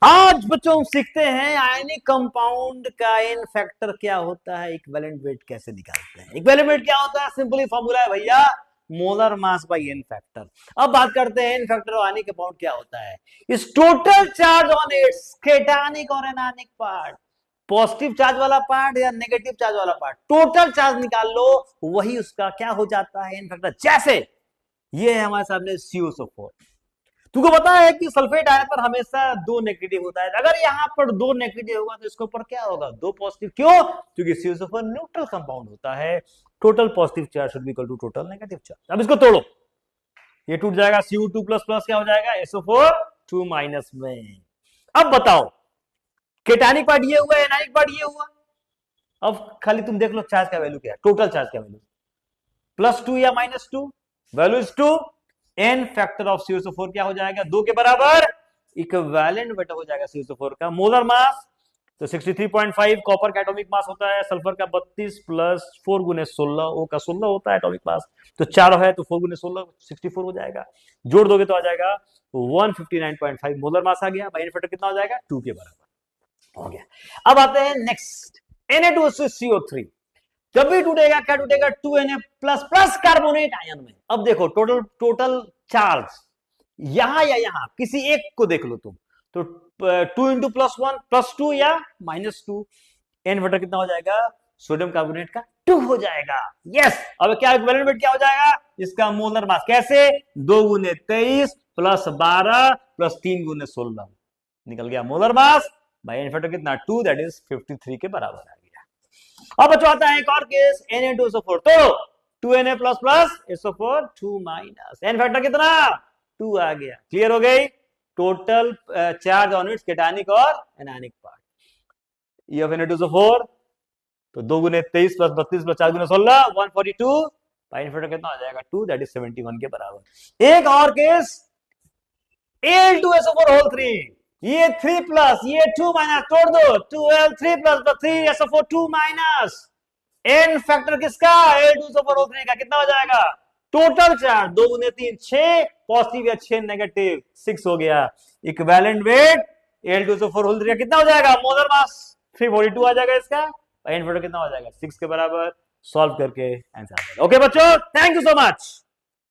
आज बच्चों हम सीखते हैं आयनिक कंपाउंड का एन फैक्टर क्या होता है, इक्विवेलेंट वेट कैसे निकालते हैं। इक्विवेलेंट वेट क्या होता है, सिंपली फॉर्मूला है भैया molar mass by n factor. अब बात करते हैं एन फैक्टर और आयनिक कंपाउंड क्या होता है। इस total charge on its cationic और एनानिक पार्ट, पॉजिटिव चार्ज वाला पार्ट या नेगेटिव चार्ज वाला पार्ट, टोटल चार्ज निकाल लो, वही उसका क्या हो जाता है एन फैक्टर। जैसे ये है हमारे सामने CuSO4, तुमको पता है कि सल्फेट आयन पर हमेशा दो नेगेटिव होता है। अगर यहां पर दो नेगेटिव होगा तो इसके ऊपर क्या होगा, दो पॉजिटिव। क्यों? क्योंकि CuSO4 न्यूट्रल कंपाउंड होता है। Total positive charge should be equal to total negative charge. अब इसको तोड़ो, ये टूट जाएगा, Cu2 प्लस प्लस क्या हो जाएगा, SO4 2 माइनस में। अब बताओ, केटानिक पार्ट ये हुआ, एनानिक पार्ट ये हुआ। अब खाली तुम देख लो चार्ज का वैल्यू क्या है, टोटल चार्ज का वैल्यू +2 या -2, value is 2। N factor of CuSO4 क्या हो जाएगा, 2 के बराबर। इक्विवेलेंट वेट हो जाएगा CuSO4 का मोलर मास तो 63.5 कॉपर का एटॉमिक मास होता है, सल्फर का 32 प्लस 4 गुने 16, ओ का 16 होता है एटॉमिक मास, तो 4 है तो 4 गुने 16 64 हो जाएगा। जोड़ दोगे तो आ जाएगा 159.5 मोलर मास आ गया। एन फैक्टर कितना हो जाएगा, 2 के बराबर हो गया। अब आते हैं नेक्स्ट, Na2CO3 जब भी टूटेगा क्या टूटेगा, 2Na plus plus carbonate ion में। अब देखो टोटल चार्ज यहां या यहां किसी एक को देख लो तुम, तो 2 इंटू +1 +2 या -2, एन फैक्टर कितना हो जाएगा, सोडियम कार्बोनेट का 2 हो जाएगा। यस, अब क्या इक्विवेलेंट वेट क्या हो जाएगा, इसका मोलर मास कैसे, 2 गुने 23 प्लस 12 प्लस 3 गुने 16 निकल गया molar mass by n factor कितना, 2, दैट इज 53 के बराबर आ गया। अब बच्चों आता है एक और केस, Na2SO4, तो 2Na plus plus SO4 2 minus, n factor कितना, 2 आ गया। क्लियर हो गई, total charge on its cationic और anionic part. E of Na2SO4 तो 2 गुने 23 प्लस 32 प्लस 4 गुने 16 142, एन फैक्टर कितना हो जाएगा, 2, दैट इज 71 के बराबर। एक और केस Al2SO4 होल 3, ये 3 प्लस ये 2 माइनस, तोड़ दो, 2Al 3 plus 3 SO4 2 minus, n factor किसका, Al2SO4 होल 3 का कितना हो जाएगा, टोटल चार्ज 2 गुने 3 6 पॉजिटिव या 6 नेगेटिव 6 हो गया। इक्विवेलेंट वेट Al2SO4 होल 3 का कितना हो जाएगा, मोलर मास 342 आ जाएगा इसका, एन फैक्टर कितना हो जाएगा 6 के बराबर। सॉल्व करके आंसर। ओके बच्चों, थैंक यू सो मच।